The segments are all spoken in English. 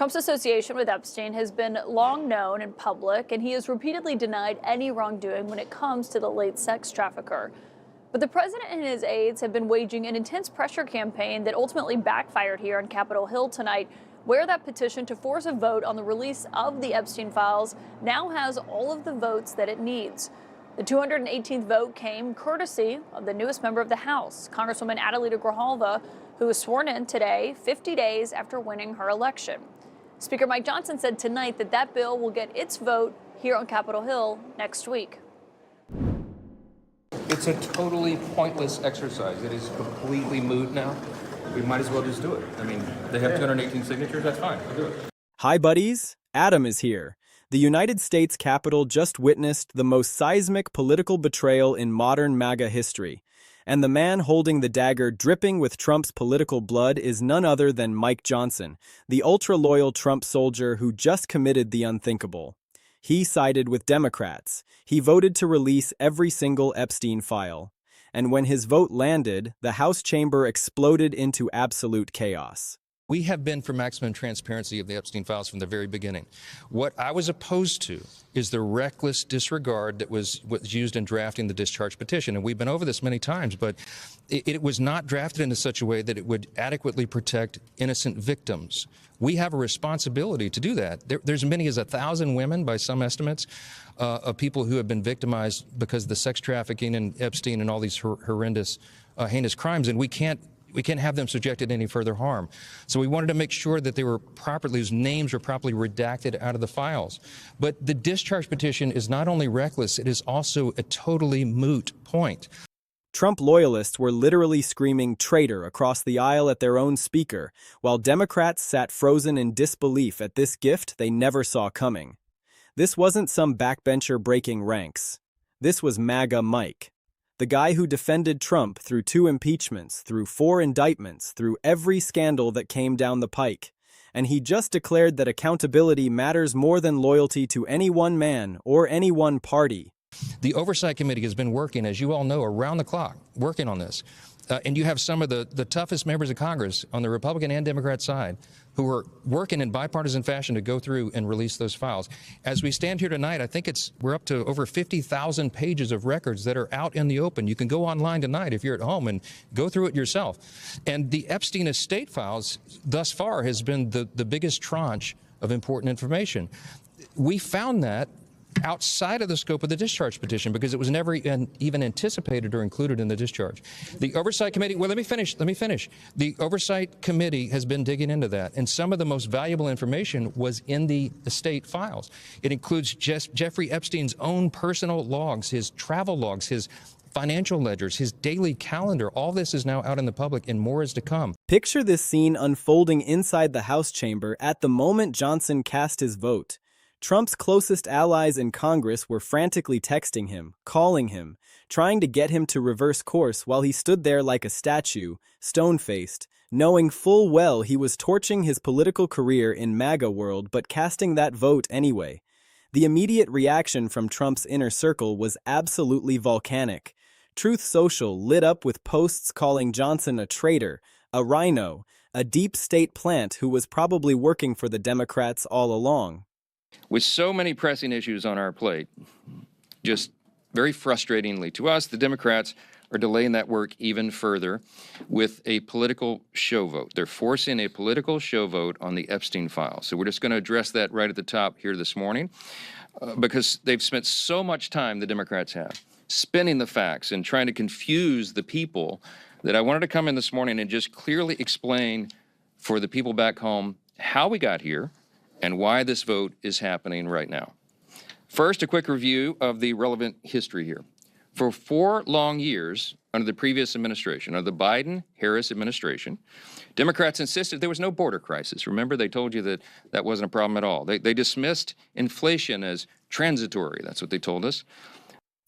Trump's association with Epstein has been long known in public, and he has repeatedly denied any wrongdoing when it comes to the late sex trafficker. But the president and his aides have been waging an intense pressure campaign that ultimately backfired here on Capitol Hill tonight, where that petition to force a vote on the release of the Epstein files now has all of the votes that it needs. The 218th vote came courtesy of the newest member of the House, Congresswoman Adelita Grijalva, who was sworn in today, 50 days after winning her election. Speaker Mike Johnson said tonight that that bill will get its vote here on Capitol Hill next week. It's a totally pointless exercise. It is completely moot now. We might as well just do it. I mean, they have 218 signatures. That's fine. We'll do it. Hi, buddies. Adam is here. The United States Capitol just witnessed the most seismic political betrayal in modern MAGA history. And the man holding the dagger dripping with Trump's political blood is none other than Mike Johnson, the ultra-loyal Trump soldier who just committed the unthinkable. He sided with Democrats. He voted to release every single Epstein file. And when his vote landed, the House chamber exploded into absolute chaos. We have been for maximum transparency of the Epstein files from the very beginning. What I was opposed to is the reckless disregard that was used in drafting the discharge petition. And we've been over this many times, but it was not drafted in such a way that it would adequately protect innocent victims. We have a responsibility to do that. There's as many as 1,000 women, by some estimates, of people who have been victimized because of the sex trafficking and Epstein and all these horrendous, heinous crimes, and we can't have them subjected to any further harm. So we wanted to make sure that they were properly, whose names were properly redacted out of the files. But the discharge petition is not only reckless, it is also a totally moot point. Trump loyalists were literally screaming traitor across the aisle at their own speaker, while Democrats sat frozen in disbelief at this gift they never saw coming. This wasn't some backbencher breaking ranks. This was MAGA Mike. The guy who defended Trump through 2 impeachments, through 4 indictments, through every scandal that came down the pike. And he just declared that accountability matters more than loyalty to any one man or any one party. The Oversight Committee has been working, as you all know, around the clock, working on this. And you have some of the toughest members of Congress on the Republican and Democrat side who are working in bipartisan fashion to go through and release those files. As we stand here tonight, I think we're up to over 50,000 pages of records that are out in the open. You can go online tonight if you're at home and go through it yourself. And the Epstein estate files thus far has been the biggest tranche of important information. We found that outside of the scope of the discharge petition because it was never even anticipated or included in the discharge. The Oversight Committee, well, let me finish. The Oversight Committee has been digging into that, and some of the most valuable information was in the estate files. It includes Jeffrey Epstein's own personal logs, his travel logs, his financial ledgers, his daily calendar. All this is now out in the public, and more is to come. Picture this scene unfolding inside the House chamber at the moment Johnson cast his vote. Trump's closest allies in Congress were frantically texting him, calling him, trying to get him to reverse course while he stood there like a statue, stone-faced, knowing full well he was torching his political career in MAGA world but casting that vote anyway. The immediate reaction from Trump's inner circle was absolutely volcanic. Truth Social lit up with posts calling Johnson a traitor, a rhino, a deep state plant who was probably working for the Democrats all along. With so many pressing issues on our plate, just very frustratingly to us, the Democrats are delaying that work even further with a political show vote. They're forcing a political show vote on the Epstein files. So we're just going to address that right at the top here this morning because they've spent so much time, the Democrats have, spinning the facts and trying to confuse the people that I wanted to come in this morning and just clearly explain for the people back home how we got here and why this vote is happening right now. First, a quick review of the relevant history here. For 4 long years under the previous administration, under the Biden-Harris administration, Democrats insisted there was no border crisis. Remember, they told you that that wasn't a problem at all. They dismissed inflation as transitory. That's what they told us.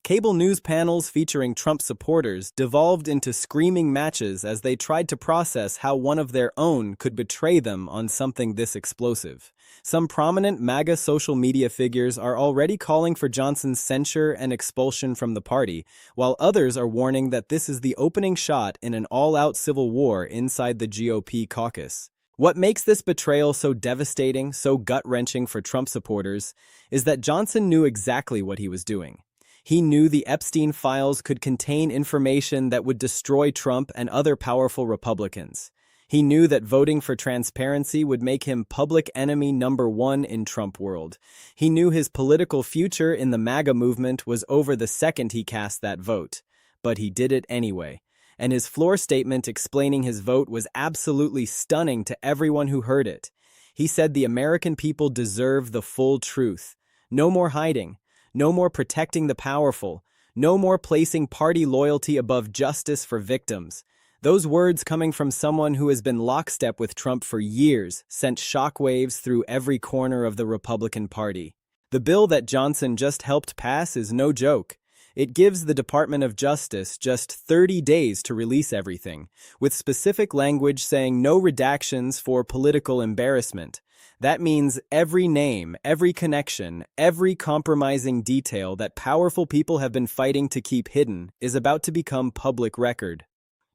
Cable news panels featuring Trump supporters devolved into screaming matches as they tried to process how one of their own could betray them on something this explosive. Some prominent MAGA social media figures are already calling for Johnson's censure and expulsion from the party, while others are warning that this is the opening shot in an all-out civil war inside the GOP caucus. What makes this betrayal so devastating, so gut-wrenching for Trump supporters, is that Johnson knew exactly what he was doing. He knew the Epstein files could contain information that would destroy Trump and other powerful Republicans. He knew that voting for transparency would make him public enemy number one in Trump world. He knew his political future in the MAGA movement was over the second he cast that vote. But he did it anyway. And his floor statement explaining his vote was absolutely stunning to everyone who heard it. He said the American people deserve the full truth. No more hiding. No more protecting the powerful. No more placing party loyalty above justice for victims. Those words coming from someone who has been lockstep with Trump for years sent shockwaves through every corner of the Republican Party. The bill that Johnson just helped pass is no joke. It gives the Department of Justice just 30 days to release everything, with specific language saying no redactions for political embarrassment. That means every name, every connection, every compromising detail that powerful people have been fighting to keep hidden is about to become public record.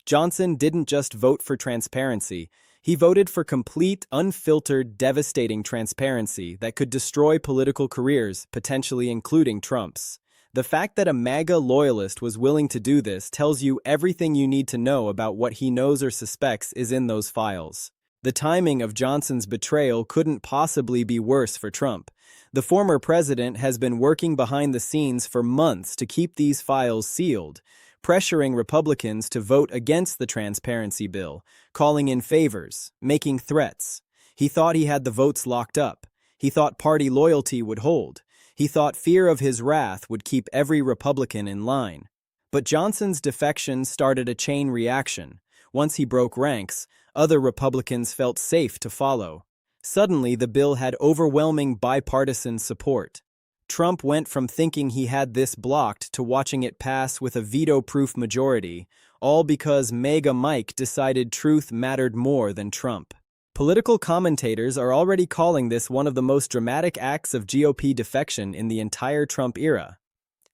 Johnson didn't just vote for transparency. He voted for complete, unfiltered, devastating transparency that could destroy political careers, potentially including Trump's. The fact that a MAGA loyalist was willing to do this tells you everything you need to know about what he knows or suspects is in those files. The timing of Johnson's betrayal couldn't possibly be worse for Trump. The former president has been working behind the scenes for months to keep these files sealed, pressuring Republicans to vote against the transparency bill, calling in favors, making threats. He thought he had the votes locked up. He thought party loyalty would hold. He thought fear of his wrath would keep every Republican in line. But Johnson's defection started a chain reaction. Once he broke ranks, other Republicans felt safe to follow. Suddenly, the bill had overwhelming bipartisan support. Trump went from thinking he had this blocked to watching it pass with a veto-proof majority, all because MAGA Mike decided truth mattered more than Trump. Political commentators are already calling this one of the most dramatic acts of GOP defection in the entire Trump era.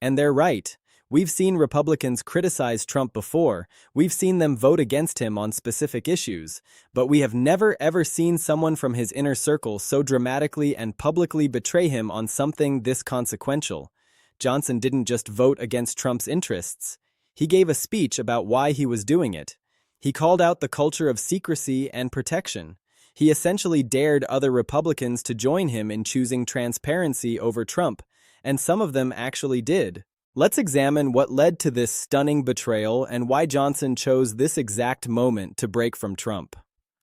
And they're right. We've seen Republicans criticize Trump before, we've seen them vote against him on specific issues, but we have never ever seen someone from his inner circle so dramatically and publicly betray him on something this consequential. Johnson didn't just vote against Trump's interests. He gave a speech about why he was doing it. He called out the culture of secrecy and protection. He essentially dared other Republicans to join him in choosing transparency over Trump, and some of them actually did. Let's examine what led to this stunning betrayal and why Johnson chose this exact moment to break from Trump.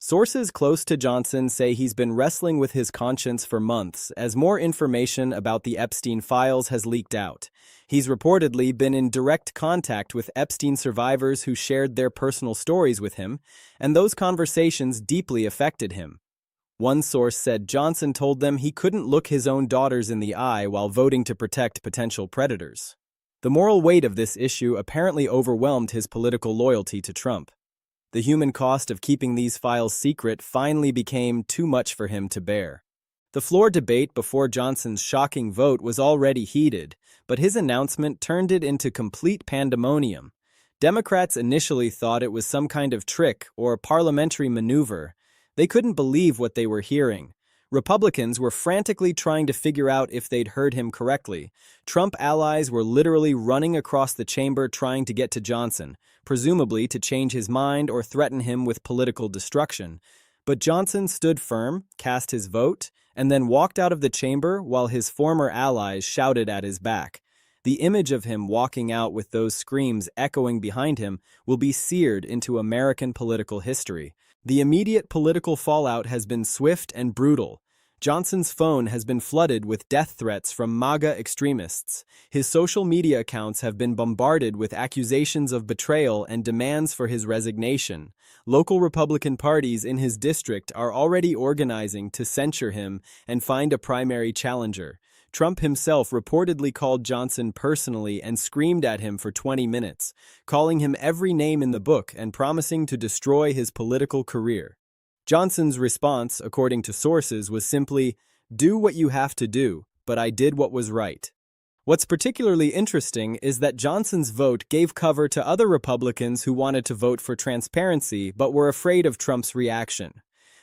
Sources close to Johnson say he's been wrestling with his conscience for months as more information about the Epstein files has leaked out. He's reportedly been in direct contact with Epstein survivors who shared their personal stories with him, and those conversations deeply affected him. One source said Johnson told them he couldn't look his own daughters in the eye while voting to protect potential predators. The moral weight of this issue apparently overwhelmed his political loyalty to Trump. The human cost of keeping these files secret finally became too much for him to bear. The floor debate before Johnson's shocking vote was already heated, but his announcement turned it into complete pandemonium. Democrats initially thought it was some kind of trick or parliamentary maneuver. They couldn't believe what they were hearing. Republicans were frantically trying to figure out if they'd heard him correctly. Trump allies were literally running across the chamber trying to get to Johnson, presumably to change his mind or threaten him with political destruction. But Johnson stood firm, cast his vote, and then walked out of the chamber while his former allies shouted at his back. The image of him walking out with those screams echoing behind him will be seared into American political history. The immediate political fallout has been swift and brutal. Johnson's phone has been flooded with death threats from MAGA extremists. His social media accounts have been bombarded with accusations of betrayal and demands for his resignation. Local Republican parties in his district are already organizing to censure him and find a primary challenger. Trump himself reportedly called Johnson personally and screamed at him for 20 minutes, calling him every name in the book and promising to destroy his political career. Johnson's response, according to sources, was simply, "Do what you have to do, but I did what was right." What's particularly interesting is that Johnson's vote gave cover to other Republicans who wanted to vote for transparency but were afraid of Trump's reaction.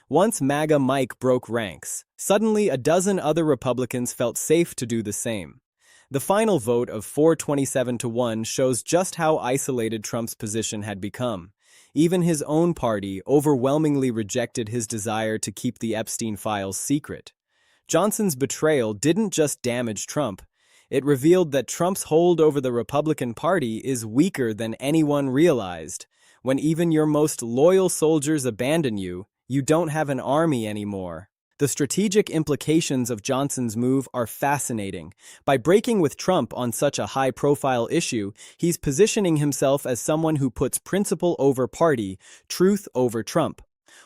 Once MAGA Mike broke ranks, suddenly a dozen other Republicans felt safe to do the same. The final vote of 427-1 shows just how isolated Trump's position had become. Even his own party overwhelmingly rejected his desire to keep the Epstein files secret. Johnson's betrayal didn't just damage Trump. It revealed that Trump's hold over the Republican Party is weaker than anyone realized. When even your most loyal soldiers abandon you, you don't have an army anymore. The strategic implications of Johnson's move are fascinating. By breaking with Trump on such a high-profile issue, he's positioning himself as someone who puts principle over party, truth over Trump.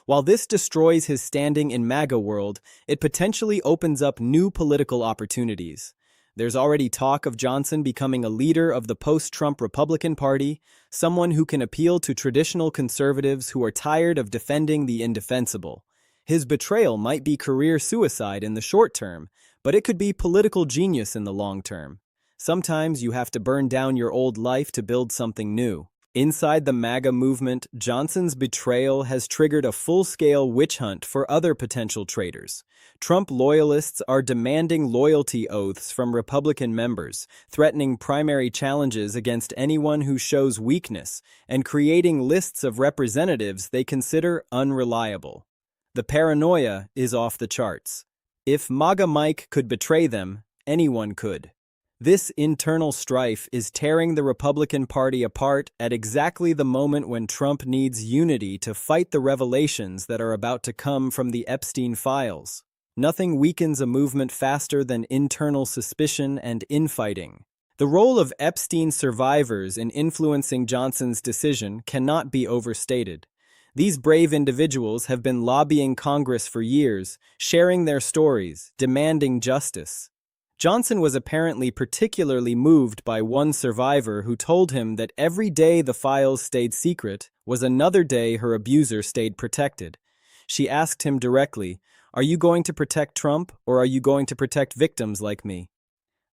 While this destroys his standing in MAGA world, it potentially opens up new political opportunities. There's already talk of Johnson becoming a leader of the post-Trump Republican Party, someone who can appeal to traditional conservatives who are tired of defending the indefensible. His betrayal might be career suicide in the short term, but it could be political genius in the long term. Sometimes you have to burn down your old life to build something new. Inside the MAGA movement, Johnson's betrayal has triggered a full-scale witch hunt for other potential traitors. Trump loyalists are demanding loyalty oaths from Republican members, threatening primary challenges against anyone who shows weakness, and creating lists of representatives they consider unreliable. The paranoia is off the charts. If MAGA Mike could betray them, anyone could. This internal strife is tearing the Republican Party apart at exactly the moment when Trump needs unity to fight the revelations that are about to come from the Epstein files. Nothing weakens a movement faster than internal suspicion and infighting. The role of Epstein survivors in influencing Johnson's decision cannot be overstated. These brave individuals have been lobbying Congress for years, sharing their stories, demanding justice. Johnson was apparently particularly moved by one survivor who told him that every day the files stayed secret was another day her abuser stayed protected. She asked him directly, "Are you going to protect Trump, or are you going to protect victims like me?"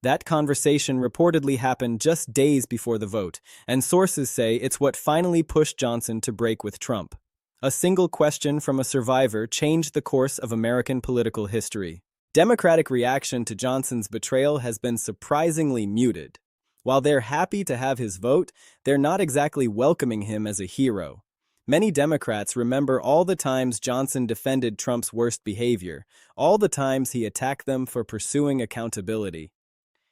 That conversation reportedly happened just days before the vote, and sources say it's what finally pushed Johnson to break with Trump. A single question from a survivor changed the course of American political history. Democratic reaction to Johnson's betrayal has been surprisingly muted. While they're happy to have his vote, they're not exactly welcoming him as a hero. Many Democrats remember all the times Johnson defended Trump's worst behavior, all the times he attacked them for pursuing accountability.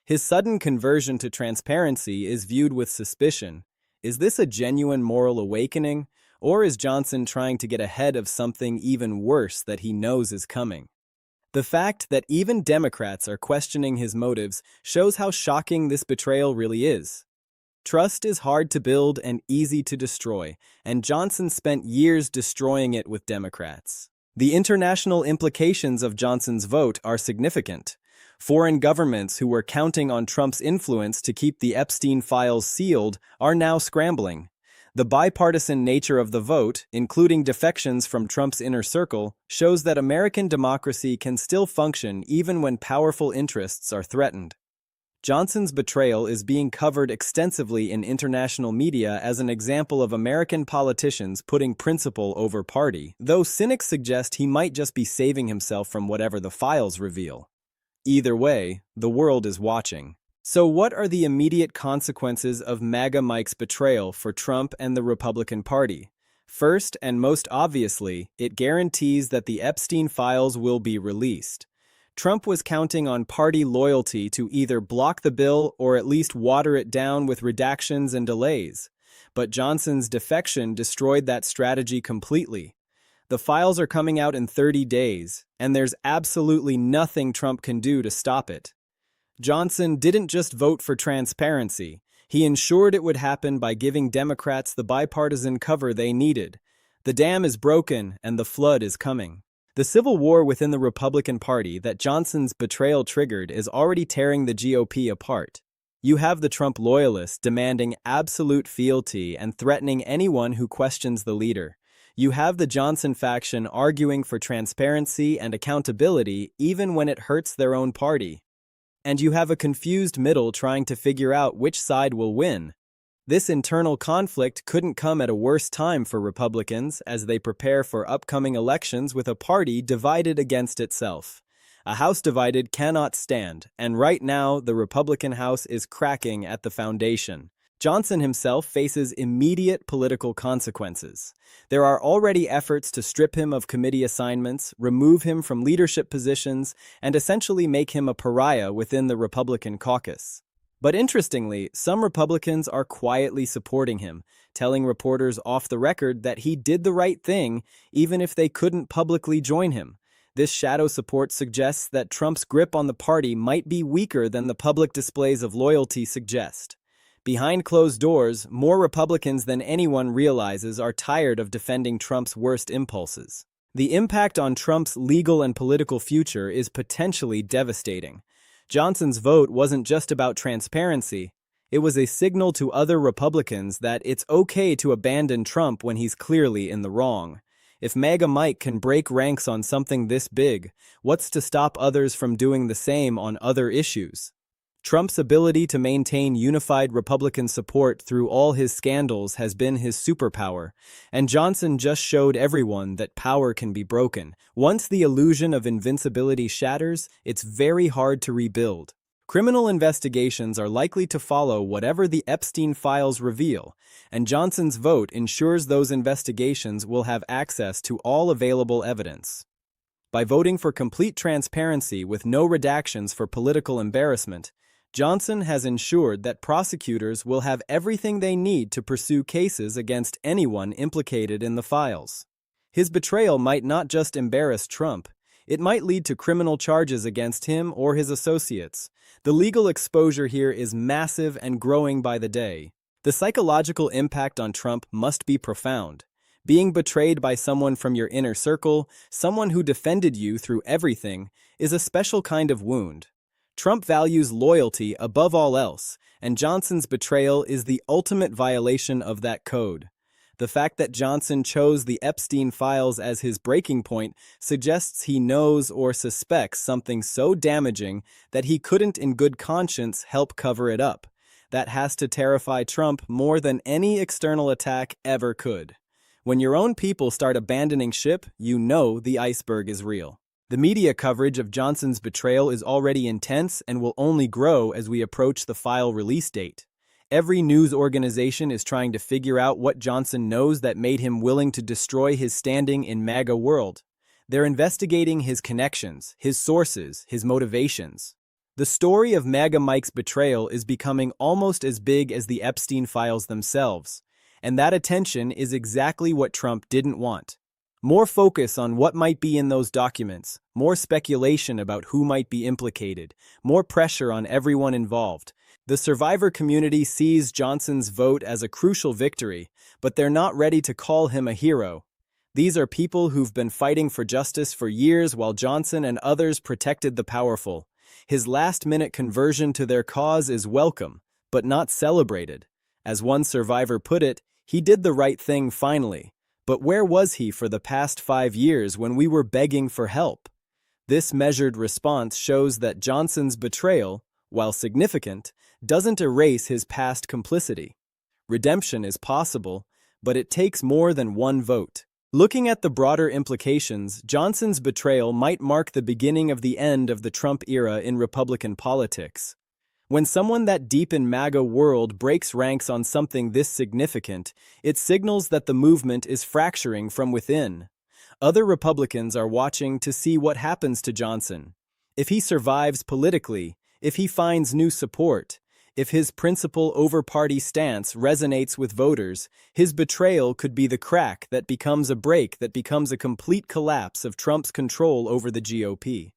His sudden conversion to transparency is viewed with suspicion. Is this a genuine moral awakening, or is Johnson trying to get ahead of something even worse that he knows is coming? The fact that even Democrats are questioning his motives shows how shocking this betrayal really is. Trust is hard to build and easy to destroy, and Johnson spent years destroying it with Democrats. The international implications of Johnson's vote are significant. Foreign governments who were counting on Trump's influence to keep the Epstein files sealed are now scrambling. The bipartisan nature of the vote, including defections from Trump's inner circle, shows that American democracy can still function even when powerful interests are threatened. Johnson's betrayal is being covered extensively in international media as an example of American politicians putting principle over party, though cynics suggest he might just be saving himself from whatever the files reveal. Either way, the world is watching. So what are the immediate consequences of MAGA Mike's betrayal for Trump and the Republican Party? First, and most obviously, it guarantees that the Epstein files will be released. Trump was counting on party loyalty to either block the bill or at least water it down with redactions and delays. But Johnson's defection destroyed that strategy completely. The files are coming out in 30 days, and there's absolutely nothing Trump can do to stop it. Johnson didn't just vote for transparency. He ensured it would happen by giving Democrats the bipartisan cover they needed. The dam is broken and the flood is coming. The civil war within the Republican Party that Johnson's betrayal triggered is already tearing the GOP apart. You have the Trump loyalists demanding absolute fealty and threatening anyone who questions the leader. You have the Johnson faction arguing for transparency and accountability even when it hurts their own party. And you have a confused middle trying to figure out which side will win. This internal conflict couldn't come at a worse time for Republicans as they prepare for upcoming elections with a party divided against itself. A house divided cannot stand, and right now the Republican House is cracking at the foundation. Johnson himself faces immediate political consequences. There are already efforts to strip him of committee assignments, remove him from leadership positions, and essentially make him a pariah within the Republican caucus. But interestingly, some Republicans are quietly supporting him, telling reporters off the record that he did the right thing even if they couldn't publicly join him. This shadow support suggests that Trump's grip on the party might be weaker than the public displays of loyalty suggest. Behind closed doors, more Republicans than anyone realizes are tired of defending Trump's worst impulses. The impact on Trump's legal and political future is potentially devastating. Johnson's vote wasn't just about transparency. It was a signal to other Republicans that it's okay to abandon Trump when he's clearly in the wrong. If MAGA Mike can break ranks on something this big, what's to stop others from doing the same on other issues? Trump's ability to maintain unified Republican support through all his scandals has been his superpower, and Johnson just showed everyone that power can be broken. Once the illusion of invincibility shatters, it's very hard to rebuild. Criminal investigations are likely to follow whatever the Epstein files reveal, and Johnson's vote ensures those investigations will have access to all available evidence. By voting for complete transparency with no redactions for political embarrassment, Johnson has ensured that prosecutors will have everything they need to pursue cases against anyone implicated in the files. His betrayal might not just embarrass Trump, it might lead to criminal charges against him or his associates. The legal exposure here is massive and growing by the day. The psychological impact on Trump must be profound. Being betrayed by someone from your inner circle, someone who defended you through everything, is a special kind of wound. Trump values loyalty above all else, and Johnson's betrayal is the ultimate violation of that code. The fact that Johnson chose the Epstein files as his breaking point suggests he knows or suspects something so damaging that he couldn't in good conscience help cover it up. That has to terrify Trump more than any external attack ever could. When your own people start abandoning ship, you know the iceberg is real. The media coverage of Johnson's betrayal is already intense and will only grow as we approach the file release date. Every news organization is trying to figure out what Johnson knows that made him willing to destroy his standing in MAGA world. They're investigating his connections, his sources, his motivations. The story of MAGA Mike's betrayal is becoming almost as big as the Epstein files themselves, and that attention is exactly what Trump didn't want. More focus on what might be in those documents, more speculation about who might be implicated, more pressure on everyone involved. The survivor community sees Johnson's vote as a crucial victory, but they're not ready to call him a hero. These are people who've been fighting for justice for years while Johnson and others protected the powerful. His last-minute conversion to their cause is welcome, but not celebrated. As one survivor put it, he did the right thing finally. But where was he for the past 5 years when we were begging for help? This measured response shows that Johnson's betrayal, while significant, doesn't erase his past complicity. Redemption is possible, but it takes more than one vote. Looking at the broader implications, Johnson's betrayal might mark the beginning of the end of the Trump era in Republican politics. When someone that deep in MAGA world breaks ranks on something this significant, it signals that the movement is fracturing from within. Other Republicans are watching to see what happens to Johnson. If he survives politically, if he finds new support, if his principle over party stance resonates with voters, his betrayal could be the crack that becomes a break that becomes a complete collapse of Trump's control over the GOP.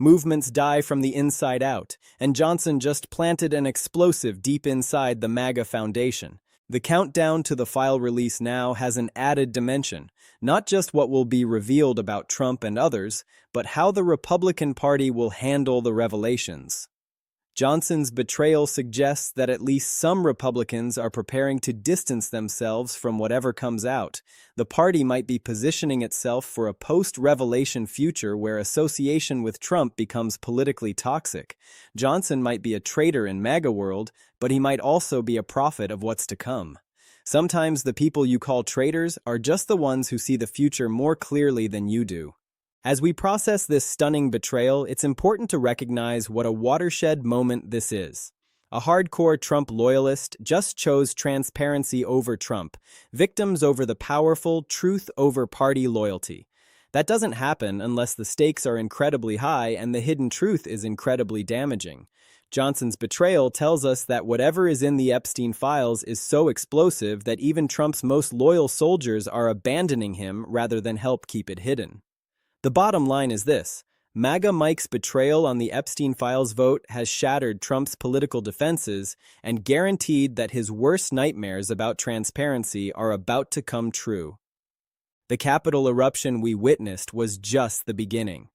Movements die from the inside out, and Johnson just planted an explosive deep inside the MAGA foundation. The countdown to the file release now has an added dimension, not just what will be revealed about Trump and others, but how the Republican Party will handle the revelations. Johnson's betrayal suggests that at least some Republicans are preparing to distance themselves from whatever comes out. The party might be positioning itself for a post-revelation future where association with Trump becomes politically toxic. Johnson might be a traitor in MAGA world, but he might also be a prophet of what's to come. Sometimes the people you call traitors are just the ones who see the future more clearly than you do. As we process this stunning betrayal, it's important to recognize what a watershed moment this is. A hardcore Trump loyalist just chose transparency over Trump, victims over the powerful, truth over party loyalty. That doesn't happen unless the stakes are incredibly high and the hidden truth is incredibly damaging. Johnson's betrayal tells us that whatever is in the Epstein files is so explosive that even Trump's most loyal soldiers are abandoning him rather than help keep it hidden. The bottom line is this: MAGA Mike's betrayal on the Epstein files vote has shattered Trump's political defenses and guaranteed that his worst nightmares about transparency are about to come true. The Capitol eruption we witnessed was just the beginning.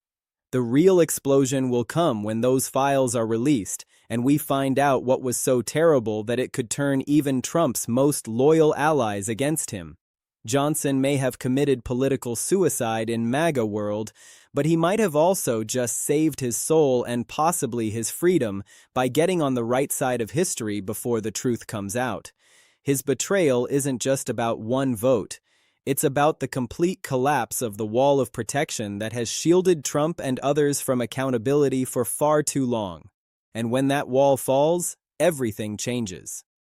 The real explosion will come when those files are released and we find out what was so terrible that it could turn even Trump's most loyal allies against him. Johnson may have committed political suicide in MAGA world, but he might have also just saved his soul and possibly his freedom by getting on the right side of history before the truth comes out. His betrayal isn't just about one vote. It's about the complete collapse of the wall of protection that has shielded Trump and others from accountability for far too long. And when that wall falls, everything changes.